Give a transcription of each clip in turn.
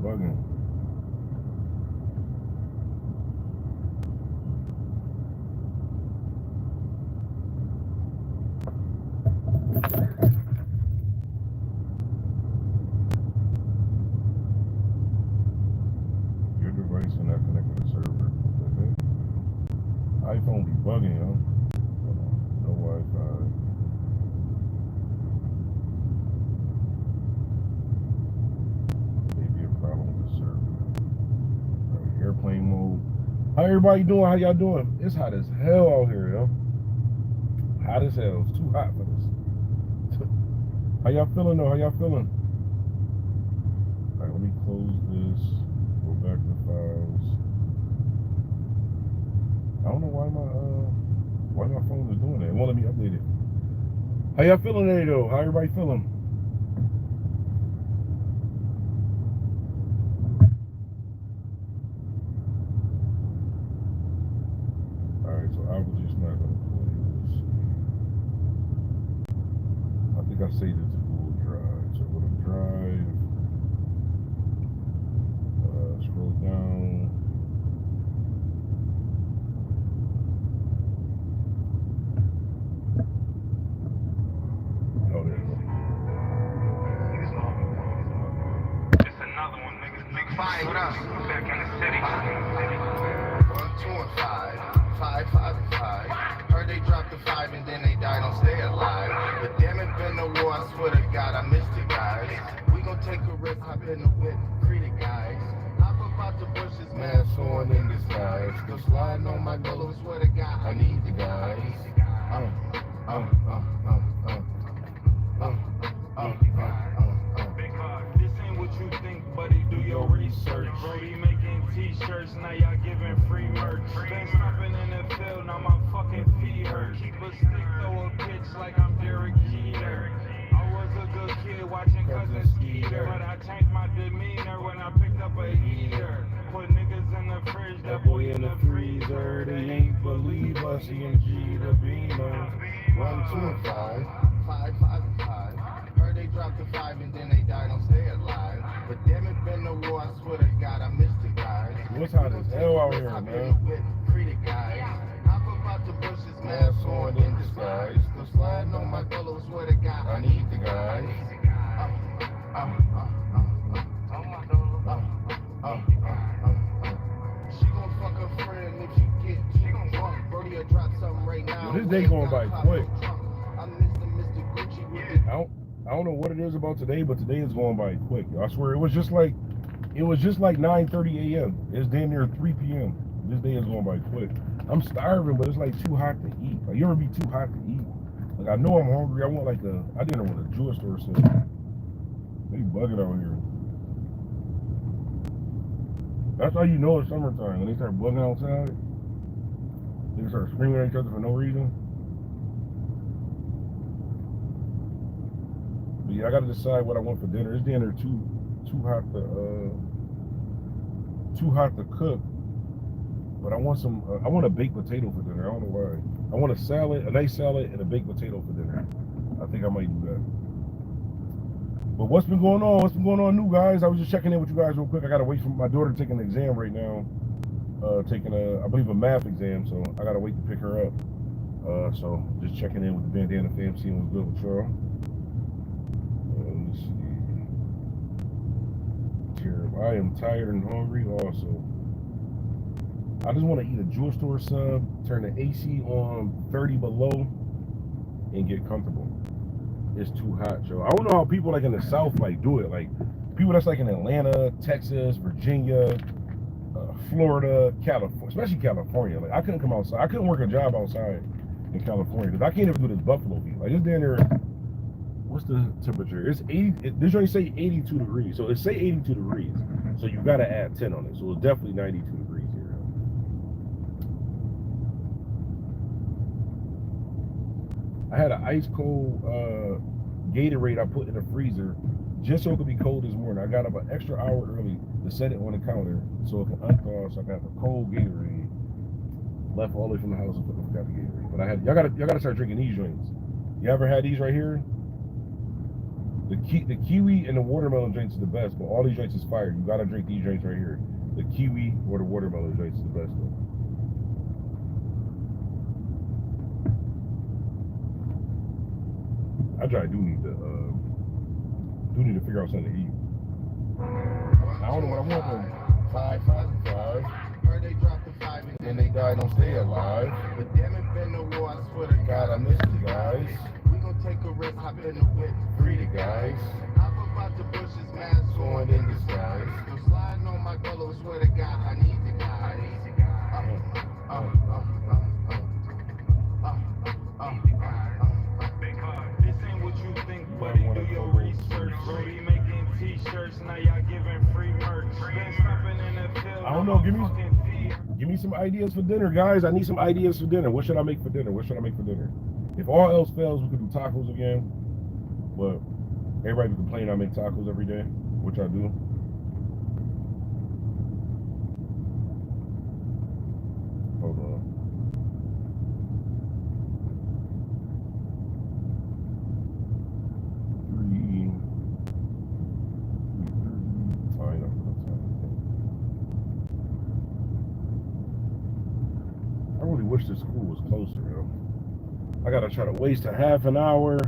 bugging. Your device is not connected to the server. iPhone be bugging, yo. No Wi-Fi. Maybe a problem with the server. Right, airplane mode. How everybody doing? How y'all doing? It's hot as hell out here, yo. Hot as hell. It's too hot for this. How y'all feeling though? How y'all feeling? Alright, let me close this. Go back to files. I don't know why my phone is doing that. It won't let me update it. How y'all feeling today though? How everybody feeling? Alright, so I was just not gonna play. Let's see. I think I saved it to Google Drive. So go to Drive. Scroll down. Oh, there you go. It's another one, nigga. Big five, what up? Back in the city. 1, 2, and 5. 5, 5, and 5. Heard they dropped the 5 and then they died, don't stay alive. But damn it, been no war, I swear to God, I missed it, guys. We gon' take a risk, hop in the whip, free the guys. Hop up out the bushes, mask on in disguise. Still sliding on my Wallo, swear to God, I need the guys. Big hard. This ain't what you think, buddy. Do your research. Brody making t-shirts, now y'all giving free merch. Been stopping in the field, now my fucking feet hurt. Keep a stick, throw a pitch like I'm Derek Jeter. I was a good kid watching cousin Skeeter, but I changed my demeanor when I picked up a heater. Put niggas in the fridge, that boy in the freezer. They ain't believe us, EMG the Beamer. 1, 2, and 5. 5, 5, and 5. Heard they dropped the 5 and then they died, don't stay alive. But damn it, been no war, I swear to God, I missed it, guys. What's hot as hell out here, man? Free the guys. Hop up out the bushes, mask on in disguise. Still sliding on my Wallo, swear to God, I need the guys. She gon' fuck her friend if she get, she gon' drunk. Brody, drop something right now. Well, this day going by quick. I'm Mr. Gucci with it. I don't know what it is about today, but today is going by quick. I swear it was just like 9:30 a.m. It's damn near 3 p.m. This day is going by quick. I'm starving, but it's like too hot to eat. Like, you ever be too hot to eat? Like, I know I'm hungry. I want like I dinner with a jewelry store or something. They bugging out here. That's how you know it's summertime, when they start bugging outside. They start screaming at each other for no reason. But yeah, I gotta decide what I want for dinner. It's dinner too hot to cook. But I want I want a baked potato for dinner. I don't know why. I want a salad, a nice salad, and a baked potato for dinner. I think I might do that. But what's been going on? What's been going on new, guys? I was just checking in with you guys real quick. I gotta wait for my daughter taking an exam right now. Taking I believe a math exam, so I gotta wait to pick her up. So just checking in with the Bandana fam, seeing what's good with y'all. Let me see. Terrible. I am tired and hungry also. I just want to eat a jewelry store sub, turn the AC on 30 below, and get comfortable. It's too hot, Joe. I don't know how people like in the South like do it. Like people that's like in Atlanta, Texas, Virginia, Florida, California, especially California. Like I couldn't come outside. I couldn't work a job outside in California because I can't even do this buffalo heat. Like it's down there. What's the temperature? It's 80. This joint say 82 degrees. So it say 82 degrees. So you gotta add 10 on it. So it's definitely 92 degrees here. I had an ice cold Gatorade I put in the freezer just so it could be cold this morning. I got up an extra hour early to set it on the counter so it can unthaw. So I got the cold Gatorade. Left all the way from the house and forgot the Gatorade. But I had y'all gotta start drinking these drinks. You ever had these right here? The kiwi and the watermelon drinks is the best, but all these drinks is fire. You gotta drink these drinks right here. The kiwi or the watermelon drinks is the best though. I do need to figure out something to eat. I don't know what I want though. 5, 5, 5. Heard they dropped the 5 and Then they died, don't stay alive. But damn it, been no war, I swear to God, I miss you guys. We gon' take a risk, hop in the whip, Free the guys. hop about the bushes, mask on in disguise. Yo, sliding on my gullo, swear to God, I need the guys. This ain't what you think, buddy. Do your research. Brody making t-shirts, now y'all giving free merch. Been stopping in the field. I don't know, give me some ideas for dinner, guys. I need some ideas for dinner. What should I make for dinner? If all else fails, we could do tacos again. But everybody be complaining I make tacos every day, which I do. Hold on. I really wish this school was closer, yo. I gotta try to waste a half an hour.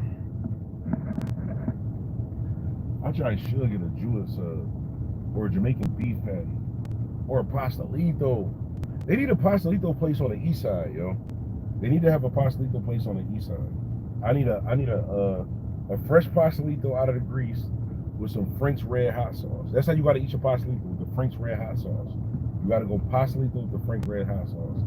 I should get a Jewish or a Jamaican beef patty or a pastelito. They need a pastelito place on the east side, yo. They need to have a pastelito place on the east side. I need a fresh pastelito out of the grease with some Frank's red hot sauce. That's how you gotta eat your pastelito, with the Frank's red hot sauce. You gotta go pastelito with the Frank's red hot sauce.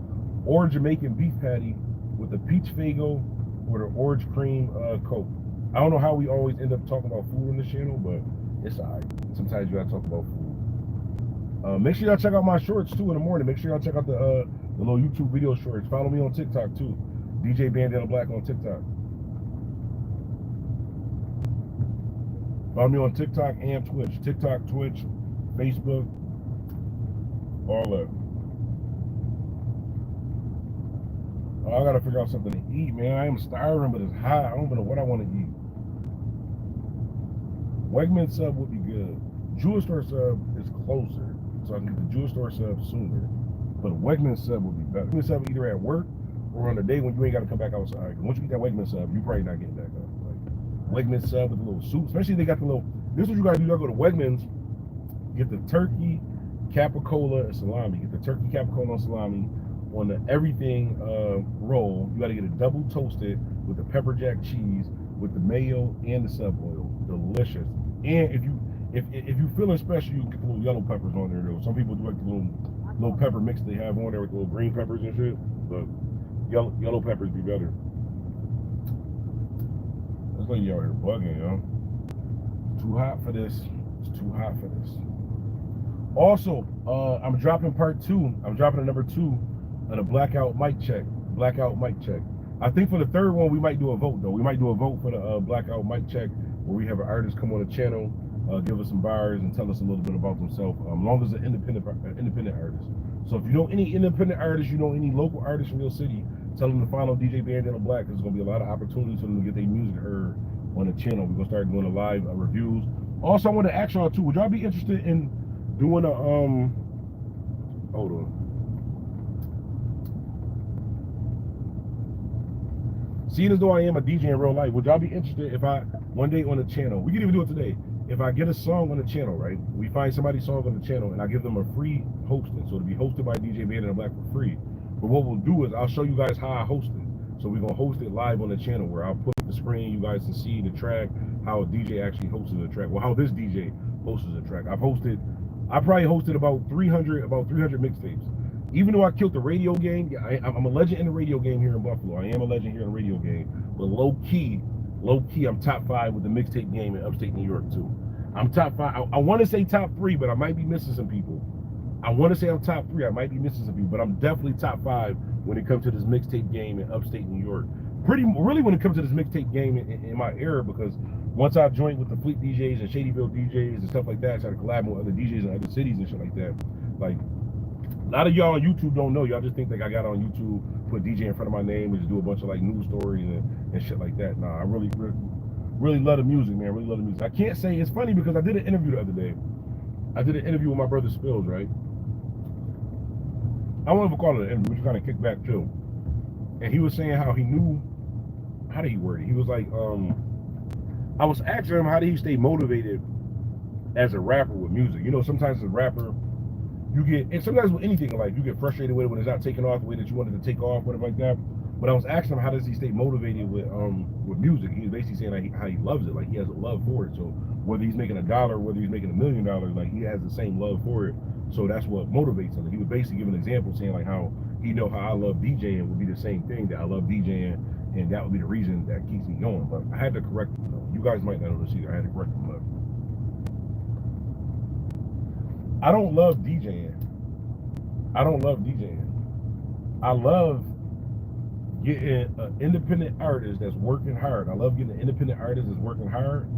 Or Jamaican beef patty with the peach fago or the orange cream Coke. I don't know how we always end up talking about food on this channel, but it's alright. Sometimes you gotta talk about food. Make sure y'all check out my shorts too in the morning. Make sure y'all check out the little YouTube video shorts. Follow me on TikTok too. DJ Bandana Black on TikTok. Follow me on TikTok and Twitch. TikTok, Twitch, Facebook, all that. Oh, I gotta figure out something to eat, man. I am starving, but it's hot. I don't even know what I want to eat. Wegman sub would be good. Jewish store sub is closer, so I can get the Jewish store sub sooner. But a Wegman sub would be better. Wegman sub either at work or on a day when you ain't got to come back outside. Because once you get that Wegman sub, you probably not getting back up. Like Wegman sub with a little soup, especially if they got the little. This is what you gotta do. You gotta go to Wegmans, get the turkey, capicola, and salami. Get the turkey, capicola, and salami on the everything roll. You gotta get it double toasted with the pepper jack cheese, with the mayo and the sub oil. Delicious. And if you feeling special, you can get the little yellow peppers on there though. Some people do like the little pepper mix they have on there with the little green peppers and shit. But yellow peppers be better. This lady out here bugging, yo. Too hot for this. It's too hot for this. Also, I'm dropping part 2. I'm dropping a number 2 on a blackout mic check. I think for the third one, we might do a vote, though. We might do a vote for the blackout mic check, where we have an artist come on the channel, give us some bars, and tell us a little bit about themselves, as long as an independent artist. So if you know any independent artists, you know any local artists from your city, tell them to follow DJ Bandana Black. There's going to be a lot of opportunities for them to get their music heard on the channel. We're going to start doing the live reviews. Also, I want to ask y'all, too, would y'all be interested in doing a, hold on. Seeing as though I am a DJ in real life, would y'all be interested if I, one day on the channel, we can even do it today, if I get a song on the channel, right? We find somebody's song on the channel and I give them a free hosting. So it'll be hosted by DJ Bandana Black for free. But what we'll do is I'll show you guys how I host it. So we're going to host it live on the channel where I'll put the screen, you guys can see the track, how a DJ actually hosts the track. Well, how this DJ hosts the track. I probably hosted about 300 mixtapes. Even though I killed the radio game, I'm a legend in the radio game here in Buffalo. I am a legend here in the radio game. But low key, I'm top 5 with the mixtape game in upstate New York too. I'm top 5. I want to say top 3, but I might be missing some people. I want to say I'm top 3. I might be missing some people, but I'm definitely top 5 when it comes to this mixtape game in upstate New York. Really when it comes to this mixtape game in my era, because once I joined with the Fleet DJs and Shadyville DJs and stuff like that, I started collaborating with other DJs in other cities and shit like that. Like, a lot of y'all on YouTube don't know. Y'all just think like I got on YouTube, put DJ in front of my name, and just do a bunch of like news stories and shit like that. Nah, I really really love the music, man. Really love the music. I can't say, it's funny because I did an interview the other day. I did an interview with my brother Spills, right? I won't even call it an interview, we just kind of kicked back too. And he was saying how he knew, how did he word it? He was like, I was asking him how did he stay motivated as a rapper with music. You know, sometimes as a rapper, you get, and sometimes with anything in life, you get frustrated with it when it's not taking off the way that you wanted to take off, whatever like that. But I was asking him how does he stay motivated with music. He was basically saying like how he loves it, like he has a love for it. So whether he's making $1, whether he's making $1 million, like he has the same love for it. So that's what motivates him. He would basically give an example saying like how he know how I love DJing would be the same thing, that I love DJing, and that would be the reason that keeps me going. But I had to correct him. You guys might not know this either. I had to correct him. I don't love DJing. I don't love DJing. I love getting an independent artist that's working hard. I love getting an independent artist that's working hard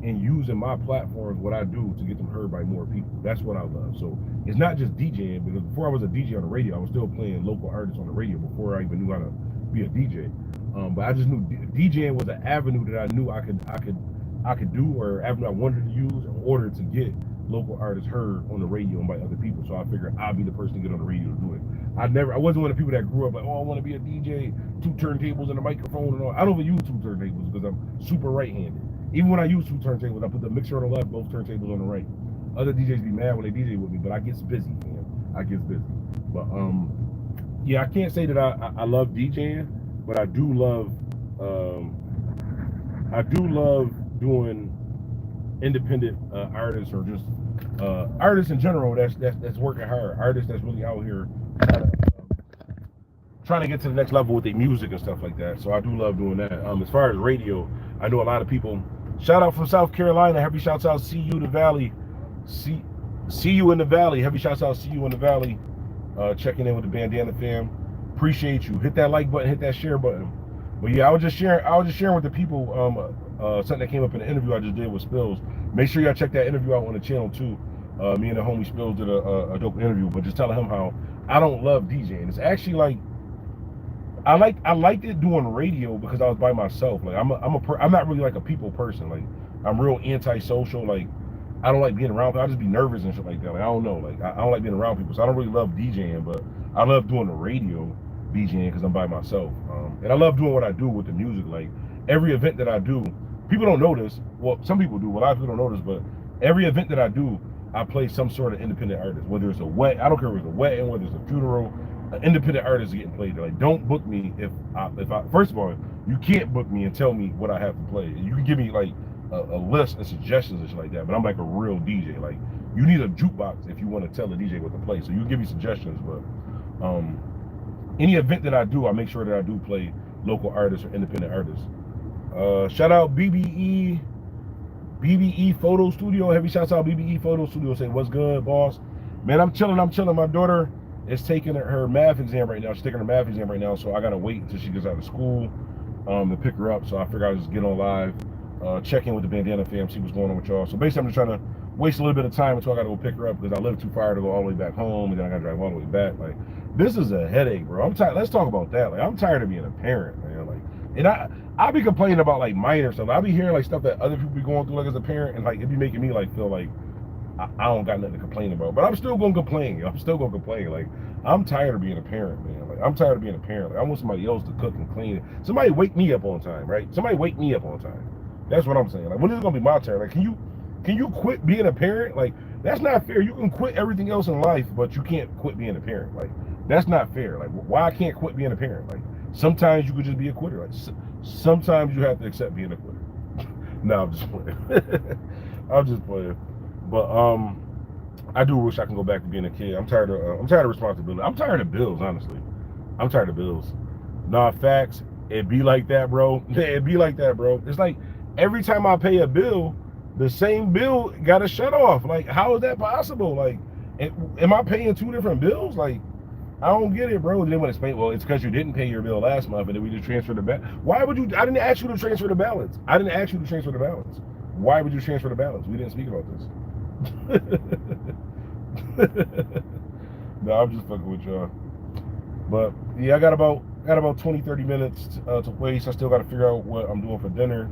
and using my platforms, what I do, to get them heard by more people. That's what I love. So it's not just DJing, because before I was a DJ on the radio, I was still playing local artists on the radio before I even knew how to be a DJ. But I just knew DJing was an avenue that I knew I could do, or avenue I wanted to use in order to get local artists heard on the radio and by other people. So I figured I'd be the person to get on the radio to do it. I wasn't one of the people that grew up like, oh, I want to be a DJ, 2 turntables and a microphone and all. I don't even use 2 turntables because I'm super right-handed. Even when I use 2 turntables, I put the mixer on the left, both turntables on the right. Other DJs be mad when they DJ with me, but I get busy, man. I get busy. But yeah, I can't say that I love DJing, but I do love doing independent artists, or just artists in general that's working hard, artists that's really out here trying to get to the next level with their music and stuff like that. So I do love doing that. As far as radio, I know a lot of people. Shout out from South Carolina. Heavy shouts out, see you in the valley. See you in the valley. Heavy shouts out, see you in the valley. Checking in with the Bandana fam. Appreciate you. Hit that like button, hit that share button. But yeah, I was just sharing with the people something that came up in the interview I just did with Spills. Make sure y'all check that interview out on the channel too. Me and the homie Spills did a dope interview, but just telling him how I don't love DJing. It's actually like I liked it doing radio because I was by myself. Like I'm not really like a people person. Like I'm real antisocial. Like I don't like being around people. I just be nervous and shit like that. Like I don't know. Like I don't like being around people. So I don't really love DJing, but I love doing the radio DJing because I'm by myself. And I love doing what I do with the music. Like every event that I do, people don't know this. Well, some people do. A lot of people don't know this, but every event that I do, I play some sort of independent artist. Whether it's a wedding, I don't care if it's a wedding, whether it's a funeral, an independent artist is getting played. Like, don't book me if I first of all, you can't book me and tell me what I have to play. You can give me like a list and suggestions and shit like that, but I'm like a real DJ. Like, you need a jukebox if you want to tell the DJ what to play. So you give me suggestions, but any event that I do, I make sure that I do play local artists or independent artists. Shout out BBE Photo Studio. Heavy shouts out BBE Photo Studio. Say, what's good, boss? Man, I'm chilling. My daughter is taking her math exam right now. She's taking her math exam right now, so I gotta wait until she gets out of school to pick her up. So I figure I'll just get on live, check in with the Bandana fam, see what's going on with y'all. So basically, I'm just trying to waste a little bit of time until I gotta go pick her up because I live too far to go all the way back home, and then I gotta drive all the way back. Like, this is a headache, bro. I'm tired. Let's talk about that. Like, I'm tired of being a parent, man. Like, and I be complaining about like minor stuff. I be hearing like stuff that other people be going through like as a parent, and like it be making me like feel like I don't got nothing to complain about. But I'm still gonna complain. I'm still gonna complain. Like, I'm tired of being a parent, man. Like, I'm tired of being a parent. Like, I want somebody else to cook and clean. Somebody wake me up on time, right? Somebody wake me up on time. That's what I'm saying. Like, when is it gonna be my turn? Like, can you quit being a parent? Like, that's not fair. You can quit everything else in life, but you can't quit being a parent. Like, that's not fair. Like, why I can't quit being a parent? Like, sometimes you could just be a quitter. Like, sometimes you have to accept being a quitter. No, I'm just playing. I'm just playing. But I do wish I can go back to being a kid. I'm tired of responsibility. I'm tired of bills, honestly. I'm tired of bills. Nah, facts. It be like that, bro. It be like that, bro. It's like every time I pay a bill, the same bill got to shut off. Like, how is that possible? Like, am I paying 2 different bills? Like, I don't get it, bro. They want to explain, well, it's because you didn't pay your bill last month and then we just transferred the balance. Why would you? I didn't ask you to transfer the balance. I didn't ask you to transfer the balance. Why would you transfer the balance? We didn't speak about this. No, I'm just fucking with y'all. But yeah, I got about 20-30 minutes to waste. I still got to figure out what I'm doing for dinner.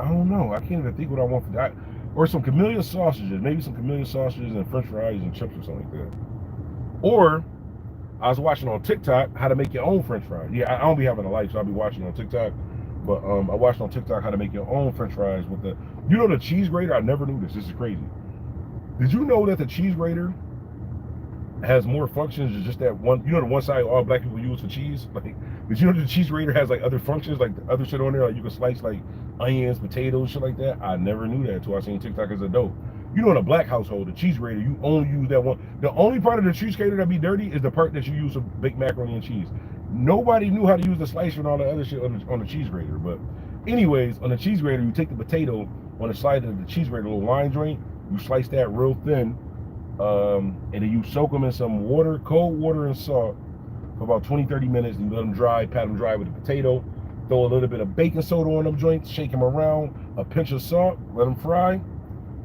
I don't know. I can't even think what I want for that. Or some camellia sausages, maybe some camellia sausages and French fries and chips or something like that. Or I was watching on TikTok how to make your own French fries. Yeah, I don't be having a life, so I'll be watching on TikTok. But I watched on TikTok how to make your own French fries with the, you know, the cheese grater. I never knew this. This is crazy. Did you know that the cheese grater has more functions than just that one? You know, the one side all black people use for cheese. Like, did you know the cheese grater has like other functions, like the other shit on there? Like you can slice like onions, potatoes, shit like that. I never knew that until I seen TikTok as a dope. You know, in a black household, the cheese grater, you only use that one. The only part of the cheese grater that be dirty is the part that you use to bake macaroni and cheese. Nobody knew how to use the slicer and all the other shit on the cheese grater. But anyways, on the cheese grater, you take the potato on the side of the cheese grater, little line joint, you slice that real thin, and then you soak them in some water, cold water and salt for about 20-30 minutes, and you let them dry, pat them dry with the potato, throw a little bit of baking soda on them joints, shake them around, a pinch of salt, let them fry.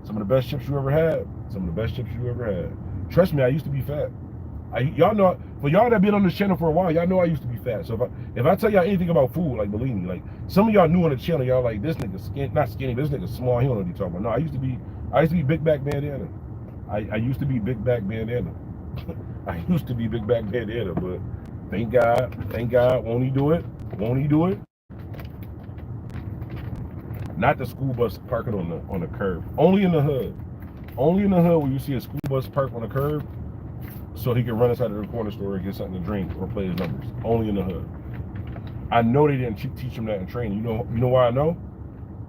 Some of the best chips you ever had. Some of the best chips you ever had. Trust me, I used to be fat. Y'all know, for y'all that been on this channel for a while, y'all know I used to be fat. So if I tell y'all anything about food, like, believe me, like, some of y'all new on the channel, y'all like, this nigga skinny, not skinny, but this nigga small, he don't know what he talking about. No, I used to be big back bandana. I used to be big back bandana. I used to be big back bandana, but thank God, won't he do it? Won't he do it? Not the school bus parking on the curb. Only in the hood. Only in the hood where you see a school bus parked on the curb, so he can run inside of the corner store and get something to drink or play his numbers. Only in the hood. I know they didn't teach him that in training. You know why I know?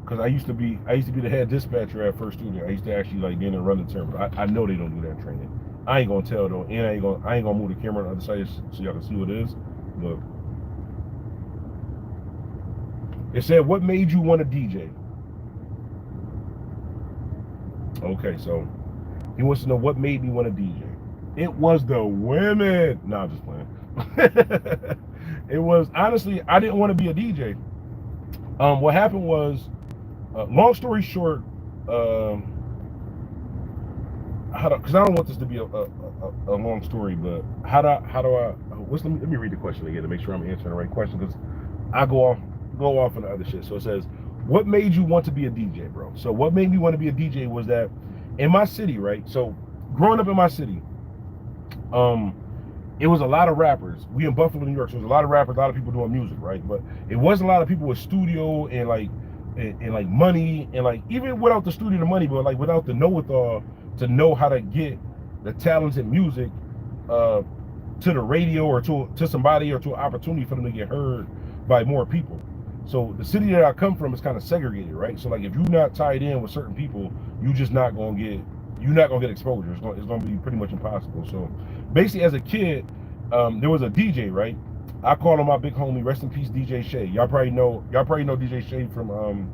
Because I used to be the head dispatcher at First Student. I used to actually like be in and run the terminal. I know they don't do that in training. I ain't gonna tell though, and I ain't gonna move the camera on the other side so y'all can see what it is. Look. It said, what made you want to DJ? Okay, so he wants to know what made me want to DJ. It was the women. Nah, I'm just playing. It was, honestly, I didn't want to be a DJ. What happened was, long story short, because I don't want this to be a long story, but how do I? Let me read the question again to make sure I'm answering the right question, because I go off on the other shit. So it says, what made you want to be a DJ, bro? So what made me want to be a DJ was that in my city, right? So growing up in my city, it was a lot of rappers. We in Buffalo, New York, so there's a lot of rappers, a lot of people doing music, right? But it wasn't a lot of people with studio and like money, and like even without the studio and money, but like without the know-it-all to know how to get the talented music to the radio or to somebody or to an opportunity for them to get heard by more people. So the city that I come from is kind of segregated, right? So like if you're not tied in with certain people, you're not gonna get exposure. It's gonna be pretty much impossible. So basically, as a kid, there was a DJ, right? I call him my big homie, rest in peace, DJ Shay. Y'all probably know DJ Shay from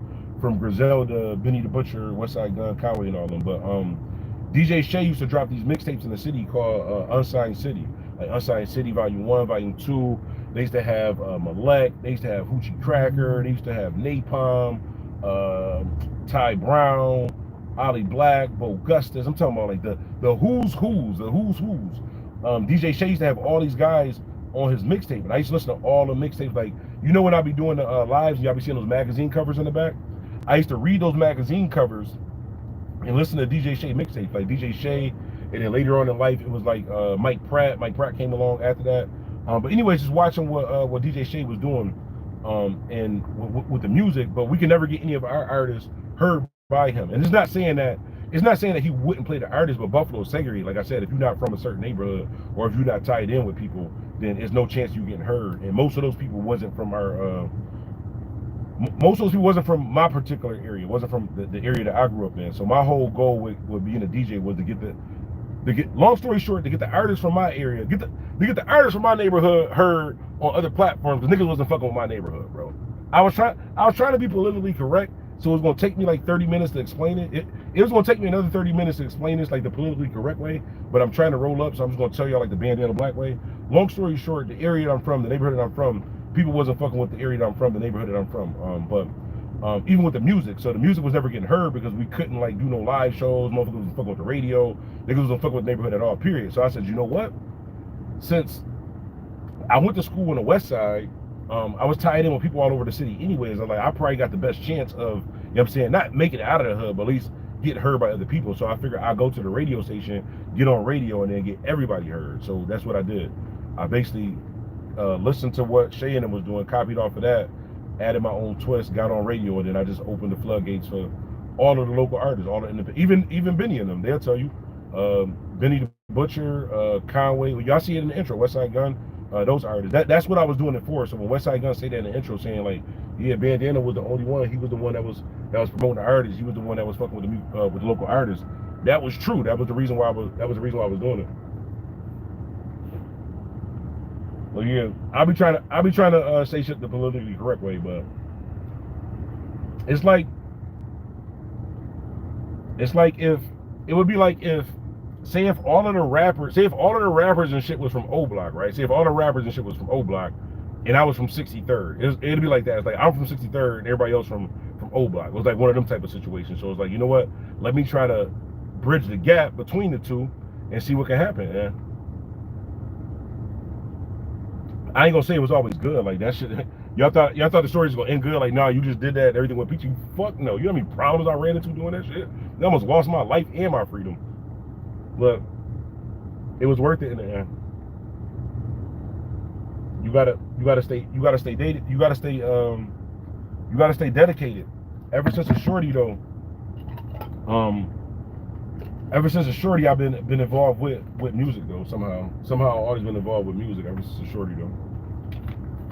Griselda, Benny the Butcher, Westside, Gunn, Conway, and all them. But DJ Shay used to drop these mixtapes in the city called Unsigned City, like Unsigned City Volume 1, Volume 2. They used to have Malek, they used to have Hoochie Cracker, they used to have Napalm, Ty Brown, Ollie Black, Bo Gustus. I'm talking about like the who's. DJ Shay used to have all these guys on his mixtape, and I used to listen to all the mixtapes. Like, you know, when I be doing the lives, y'all be seeing those magazine covers in the back. I used to read those magazine covers and listen to DJ Shay mixtapes, like DJ Shay, and then later on in life it was like Mike Pratt. Mike Pratt came along after that. But anyways, just watching what DJ Shay was doing, and with the music, but we can never get any of our artists heard by him. And it's not saying that he wouldn't play the artist, but Buffalo is segregated. Like I said, if you're not from a certain neighborhood or if you're not tied in with people, then there's no chance you getting heard. And most of those people wasn't from my particular area, wasn't from the area that I grew up in. So my whole goal with being a DJ was to get, long story short, to get the artists from my area, to get the artists from my neighborhood heard on other platforms, because niggas wasn't fucking with my neighborhood, bro. I was trying to be politically correct, so it was gonna take me like 30 minutes to explain it. It was gonna take me another 30 minutes to explain this like the politically correct way, but I'm trying to roll up, so I'm just gonna tell y'all like the bandana black way. Long story short, the area that I'm from, the neighborhood that I'm from, people wasn't fucking with the area that I'm from, the neighborhood that I'm from. But even with the music, so the music was never getting heard because we couldn't like do no live shows. Motherfuckers wasn't fucking with the radio. Niggas wasn't fucking with the neighborhood at all, period. So I said, you know what? Since I went to school in the Westside, I was tied in with people all over the city anyways. I'm like, I probably got the best chance of what I'm saying? Not make it out of the hood, but at least get heard by other people. So I figured I'll go to the radio station, get on radio, and then get everybody heard. So that's what I did. I basically listened to what Shay and them was doing, copied off of that, added my own twist, got on radio, and then I just opened the floodgates for all of the local artists, all the even Benny and them. They'll tell you, Benny the Butcher, Conway. Y'all see it in the intro, Westside Gunn. Those artists. That's what I was doing it for. So when Westside Gunn say that in the intro, saying like, yeah, Bandana was the only one. He was the one that was promoting the artists. He was the one that was fucking with the local artists. That was true. That was the reason why I was doing it. Well, yeah, I'll be trying to say shit the politically correct way, but it's like if it would be like if say if all of the rappers and shit was from O Block, right? Say if all the rappers and shit was from O Block, and I was from 63rd, it'd be like that. It's like I'm from 63rd and everybody else from O Block. It was like one of them type of situations. So it's like, you know what? Let me try to bridge the gap between the two and see what can happen. Yeah. I ain't gonna say it was always good. Like that shit. Y'all thought the story was gonna end good. Like, nah, you just did that. And everything went peachy. Fuck no. You know how many problems I ran into doing that shit? I almost lost my life and my freedom. But it was worth it in the end. You gotta stay dated. You gotta stay dedicated. Ever since a shorty though, I've been involved with music though. Somehow I've always been involved with music ever since a shorty though.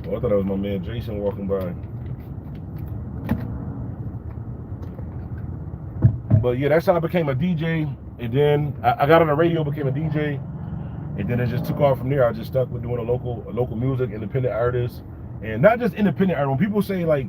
Oh, I thought that was my man Jason walking by. But yeah, that's how I became a DJ. And then I got on the radio, became a DJ, and then it just took off from there. I just stuck with doing a local music, independent artists, and not just independent artists. When people say like,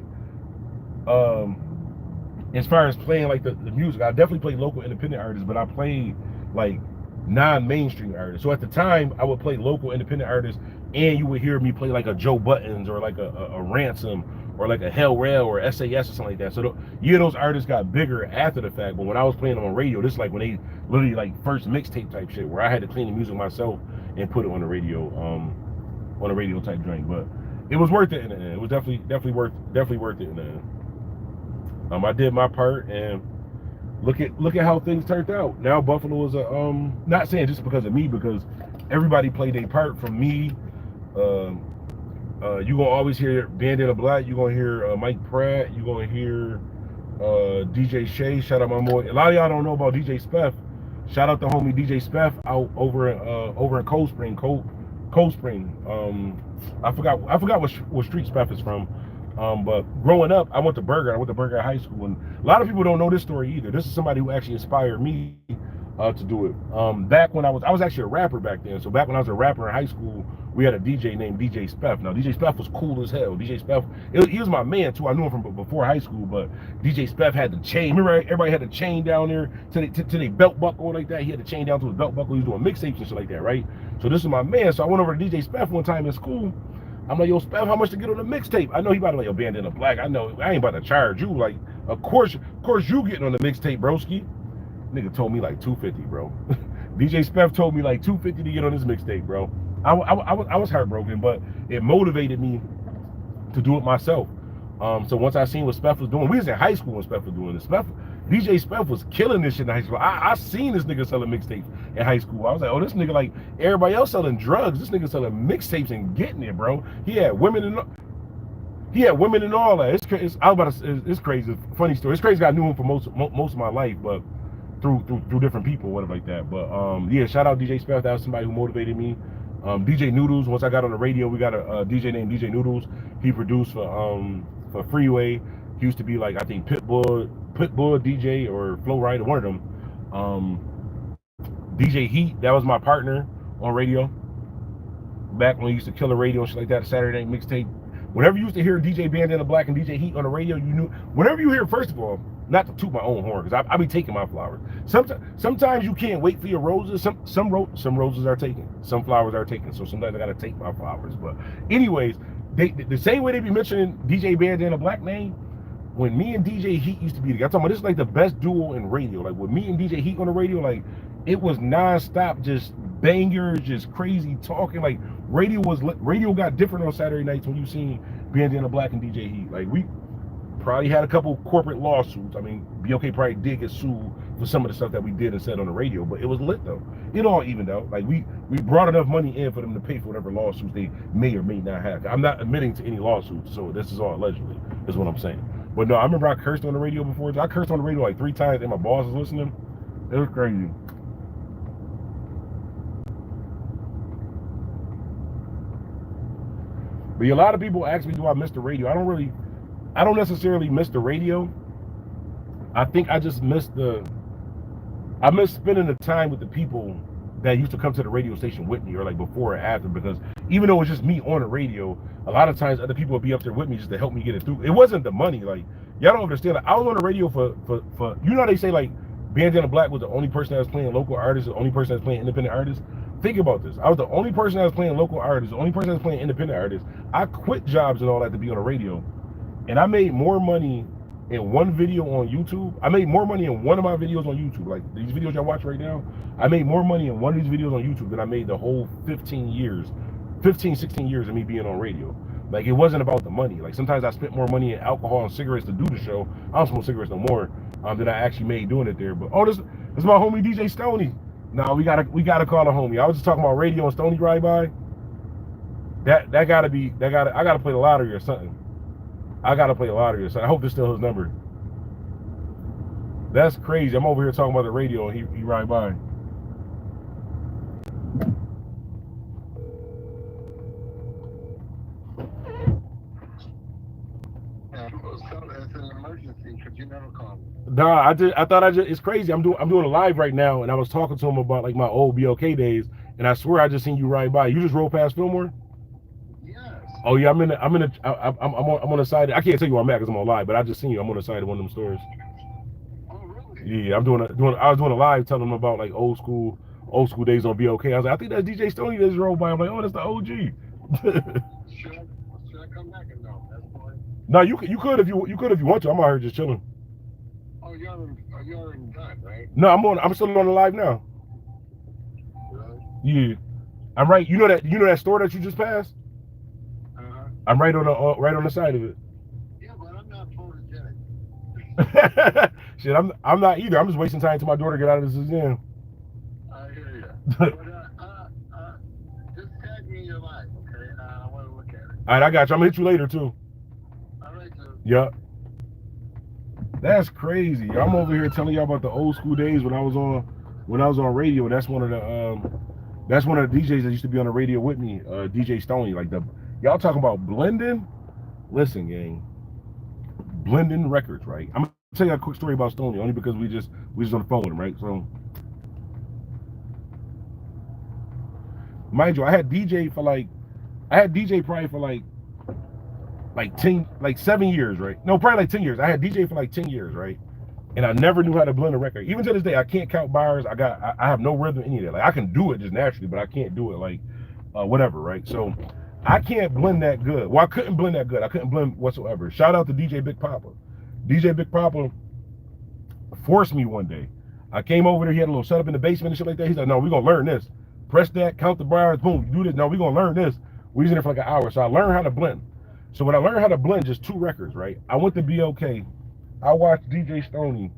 as far as playing like the music, I definitely played local independent artists, but I played like non-mainstream artists. So at the time, I would play local independent artists, and you would hear me play like a Joe Buttons or like a Ransom or like a Hell Rail or SAS or something like that. So those artists got bigger after the fact, but when I was playing them on radio, this is like when they literally like first mixtape type shit where I had to clean the music myself and put it on the radio type joint. But it was worth it in the end. It was definitely worth it in the end. I did my part, and look at how things turned out. Now Buffalo is a not saying just because of me, because everybody played their part from me. You gonna always hear Bandana Black. You gonna hear Mike Pratt. You gonna hear DJ Shay. Shout out my boy. A lot of y'all don't know about DJ Speff. Shout out the homie DJ Speff out over in Cold Spring. Cold Spring. I forgot what street Speff is from. But growing up, I went to Burger at high school, and a lot of people don't know this story either. This is somebody who actually inspired me to do it. Back when I was actually a rapper back then. So back when I was a rapper in high school, we had a DJ named DJ Speff. Now DJ Speff was cool as hell. DJ Speff, he was my man too. I knew him from before high school, but DJ Speff had the chain. Remember, everybody had the chain down there to their belt buckle like that. He had the chain down to his belt buckle. He was doing mixtapes and shit like that, right? So this is my man. So I went over to DJ Speff one time in school. I'm like, yo, Speff, how much to get on the mixtape? I know he about to like a Bandana Black. I know I ain't about to charge you. Like, of course you getting on the mixtape, broski. Nigga told me like $250, bro. DJ Speff told me like $250 to get on this mixtape, bro. I was heartbroken, but it motivated me to do it myself. So once I seen what Speff was doing, we was in high school when Speff was doing this. DJ Speff was killing this shit in high school. I seen this nigga selling mixtapes in high school. I was like, oh, this nigga like everybody else selling drugs. This nigga selling mixtapes and getting it, bro. He had women and all that. It's crazy. Funny story. It's crazy. I knew him for most of my life, but through different people, whatever like that. But yeah, shout out DJ Speff. That was somebody who motivated me. DJ Noodles. Once I got on the radio, we got a DJ named DJ Noodles. He produced for Freeway. He used to be like, I think Pitbull DJ or Flow Rider, one of them. DJ Heat, that was my partner on radio. Back when we used to kill the radio and shit like that, Saturday night mixtape. Whenever you used to hear DJ Bandana Black and DJ Heat on the radio, you knew. Whenever you hear, first of all, not to toot my own horn, because I be taking my flowers. Sometimes you can't wait for your roses. Some roses are taken. Some flowers are taken. So sometimes I gotta take my flowers. But anyways, the same way they be mentioning DJ Bandana Black name, when me and DJ Heat used to be together, I'm talking about this is like the best duo in radio. Like with me and DJ Heat on the radio, like it was non-stop, just bangers, just crazy talking. Like radio got different on Saturday nights when you seen Bandana Black and DJ Heat. Like Probably had a couple corporate lawsuits. I mean, BLK probably did get sued for some of the stuff that we did and said on the radio, but it was lit though. It all evened out. Like we brought enough money in for them to pay for whatever lawsuits they may or may not have. I'm not admitting to any lawsuits, so this is all allegedly, is what I'm saying. But no, I remember I cursed on the radio before. I cursed on the radio like 3 times and my boss was listening. It was crazy. But a lot of people ask me, do I miss the radio? I don't necessarily miss the radio. I think I just miss spending the time with the people that used to come to the radio station with me, or like before or after, because even though it's just me on the radio, a lot of times other people would be up there with me just to help me get it through. It wasn't the money. Like, y'all don't understand. Like, I was on the radio for you know how they say like Bandana Black was the only person that was playing local artists, the only person that was playing independent artists. Think about this. I was the only person that was playing local artists, the only person that was playing independent artists. I quit jobs and all that to be on the radio. And I made more money in one video on YouTube. I made more money in one of my videos on YouTube. Like these videos y'all watch right now, I made more money in one of these videos on YouTube than I made the whole 16 years of me being on radio. Like, it wasn't about the money. Like, sometimes I spent more money in alcohol and cigarettes to do the show. I don't smoke cigarettes no more than I actually made doing it there. But oh, this is my homie DJ Stoney. No, we gotta call a homie. I was just talking about radio and Stoney ride by. I gotta play the lottery or something. I hope this still his number. That's crazy. I'm over here talking about the radio and he ride by. It's an emergency because you never call me. Nah, it's crazy. I'm doing a live right now, and I was talking to him about like my old BLK days, and I swear I just seen you ride by. You just rolled past Fillmore? Yes. Oh yeah, I'm on the side. I can't tell you where I'm at because I'm on live, but I just seen you. I'm on the side of one of them stores. Oh really? Yeah, I was doing a live telling them about like old school days on BLK. I was like, I think that's DJ Stoney that just rolled by. I'm like, oh, that's the OG. Should I come back and no? That's boy. No, you could if you want to. I'm out here just chilling. Oh, you're in gun, right? No, I'm still on the live now. Really? Yeah, I'm right. You know that store that you just passed? I'm right on the side of it. Yeah, but I'm not photogenic. Shit, I'm not either. I'm just wasting time until my daughter get out of this exam. I hear you. But, just tag me in your life, okay? I want to look at it. All right, I got you. I'm gonna hit you later too. All right, sir. Yep. That's crazy. I'm over here telling y'all about the old school days when I was on radio. That's one of the DJs that used to be on the radio with me, DJ Stoney. Like y'all talking about blending. Listen, gang, blending records, right? I'm gonna tell you a quick story about Stoney only because we just on the phone with him, right? So, mind you, I had DJ probably for like 7 years, right? No, probably like 10 years. I had DJ for like 10 years, right? And I never knew how to blend a record. Even to this day, I can't count bars. I have no rhythm, any of that. Like, I can do it just naturally, but I can't do it like whatever, right? So I can't blend that good. Well, I couldn't blend that good. I couldn't blend whatsoever. Shout out to DJ Big Papa. DJ Big Papa forced me one day. I came over there. He had a little setup in the basement and shit like that. He's like, no, we're going to learn this. Press that, count the bars, boom, do this. No, we're going to learn this. We was in there for like an hour. So I learned how to blend. So when I learned how to blend just 2 records, right? I went to BLK. I watched DJ Stoney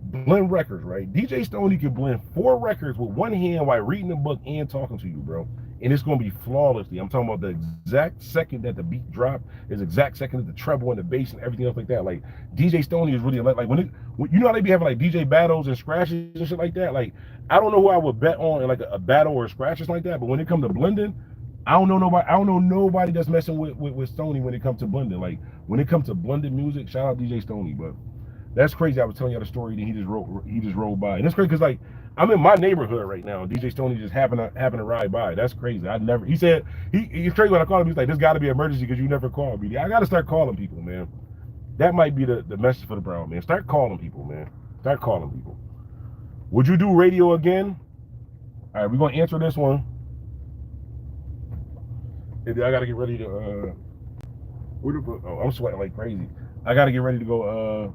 blend records, right? DJ Stoney can blend 4 records with one hand while reading the book and talking to you, bro. And it's going to be flawlessly. I'm talking about the exact second that the beat drop is exact second that the treble and the bass and everything else like that. Like, DJ Stoney is really like when you know how they be having like DJ battles and scratches and shit like that? Like, I don't know who I would bet on in like a battle or scratches like that, but when it comes to blending, I don't know nobody that's messing with Stoney when it comes to blending. Like, when it comes to blended music, shout out DJ Stoney. But that's crazy. I was telling y'all the story that he just rolled by, and it's crazy because like I'm in my neighborhood right now. DJ Stoney just happened to ride by. That's crazy. He said he's crazy when I called him. He's like, this got to be an emergency because you never called me. I got to start calling people, man. That might be the message for the brown man. Start calling people, man. Start calling people. Would you do radio again? All right, we're gonna answer this one. I gotta get ready to I'm sweating like crazy. I gotta get ready to go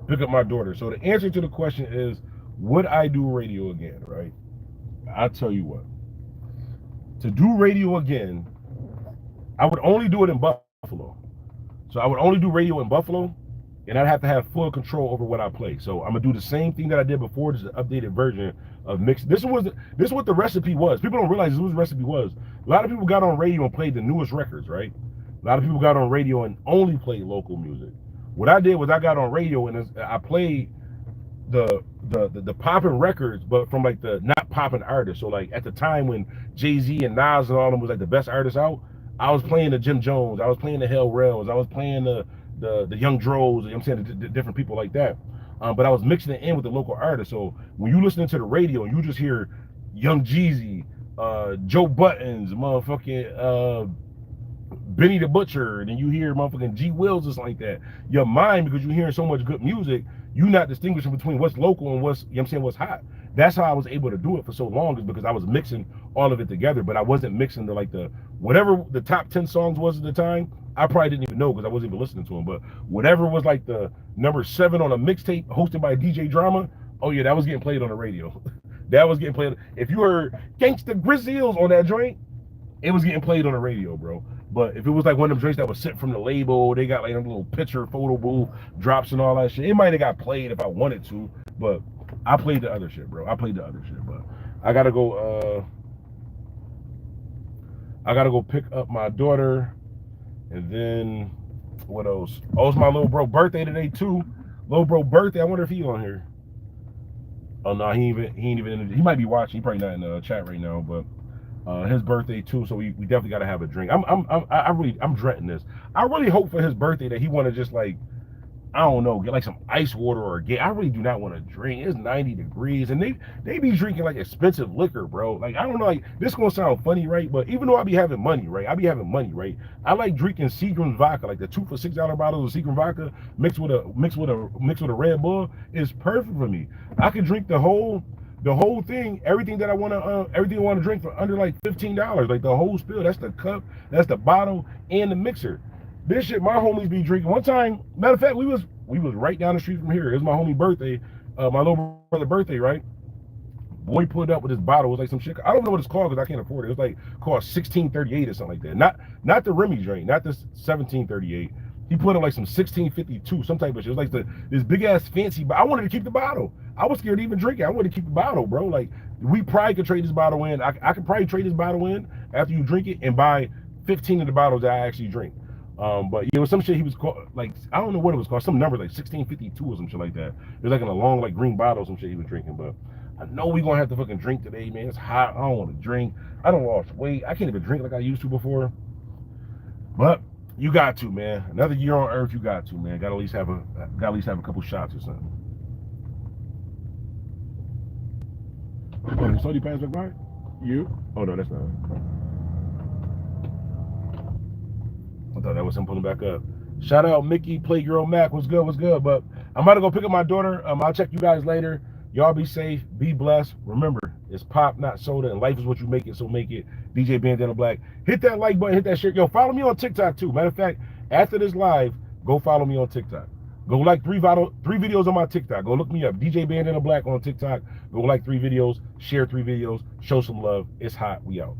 pick up my daughter. So the answer to the question is, would I do radio again, right? I'll tell you what. To do radio again, I would only do it in Buffalo. So I would only do radio in Buffalo, and I'd have to have full control over what I play. So I'm gonna do the same thing that I did before, just an updated version of mix. This is what the recipe was. People don't realize this is what the recipe was. A lot of people got on radio and played the newest records, right? A lot of people got on radio and only played local music. What I did was I got on radio and I played the popping records, but from like the not popping artists. So like at the time when Jay-Z and Nas and all of them was like the best artists out, I was playing the Jim Jones, I was playing the Hell Rails, I was playing the Young Dros, you know what I'm saying, the different people like that. But I was mixing it in with the local artists. So when you listening to the radio and you just hear Young Jeezy, Joe Buttons, motherfucking Benny the Butcher, and then you hear motherfucking G Wills or something like that, your mind, because you're hearing so much good music, you're not distinguishing between what's local and what's, you know what I'm saying, what's hot. That's how I was able to do it for so long, is because I was mixing all of it together, but I wasn't mixing the whatever the top 10 songs was at the time. I probably didn't even know because I wasn't even listening to them, but whatever was like the number 7 on a mixtape hosted by DJ Drama, oh yeah, that was getting played on the radio. That was getting played. If you heard Gangsta Grizzles on that joint, it was getting played on the radio, bro. But if it was like one of them joints that was sent from the label, they got like a little picture photo booth drops and all that shit, it might have got played if I wanted to, but I played the other shit, bro. I played the other shit, but I gotta go pick up my daughter, and then what else? Oh, it's my little bro birthday today too. Little bro birthday. I wonder if he on here. Oh no, he ain't even in the, he might be watching. He probably not in the chat right now, but his birthday too, so we definitely gotta have a drink. I'm dreading this. I really hope for his birthday that he wanna just like, I don't know, get like some ice water or I really do not want to drink. It's 90 degrees and they be drinking like expensive liquor, bro. Like, I don't know, like this gonna sound funny, right? But even though I be having money, right? I like drinking Seagram's vodka, like the 2 for $6 bottles of Seagram vodka mixed with a Red Bull is perfect for me. I can drink the whole thing, everything that I want to drink for under like $15, like the whole spill. That's the cup, that's the bottle, and the mixer. This shit, my homies be drinking. One time, matter of fact, we was right down the street from here. It was my homie birthday, my little brother's birthday, right? Boy pulled up with his bottle. It was like some shit. I don't know what it's called because I can't afford it. It was like called 1638 or something like that. Not the Remy drink, not the 1738. He put up like some 1652, some type of shit. It was like this big ass fancy, but I wanted to keep the bottle. I was scared to even drink it. I wanted to keep the bottle, bro. Like, we probably could trade this bottle in. I could probably trade this bottle in after you drink it and buy 15 of the bottles that I actually drink. But it was some shit he was called, like, I don't know what it was called, some number like 1652 or some shit like that. It was like in a long, like, green bottle or some shit he was drinking. But I know we gonna have to fucking drink today, man. It's hot. I don't want to drink. I don't lost weight. I can't even drink like I used to before. But you got to, man. Another year on Earth, you got to, man. Gotta at least have a couple shots or something. Oh, so you pass by? You? Oh no, that's not. I thought that was him pulling back up. Shout out Mickey, Playgirl Mac. What's good? What's good? But I'm about to go pick up my daughter. I'll check you guys later. Y'all be safe. Be blessed. Remember, it's pop, not soda, and life is what you make it. So make it. DJ Bandana Black. Hit that like button. Hit that share. Yo, follow me on TikTok too. Matter of fact, after this live, go follow me on TikTok. Go like three videos on my TikTok. Go look me up. DJ Bandana Black on TikTok. Go like 3 videos. Share 3 videos. Show some love. It's hot. We out.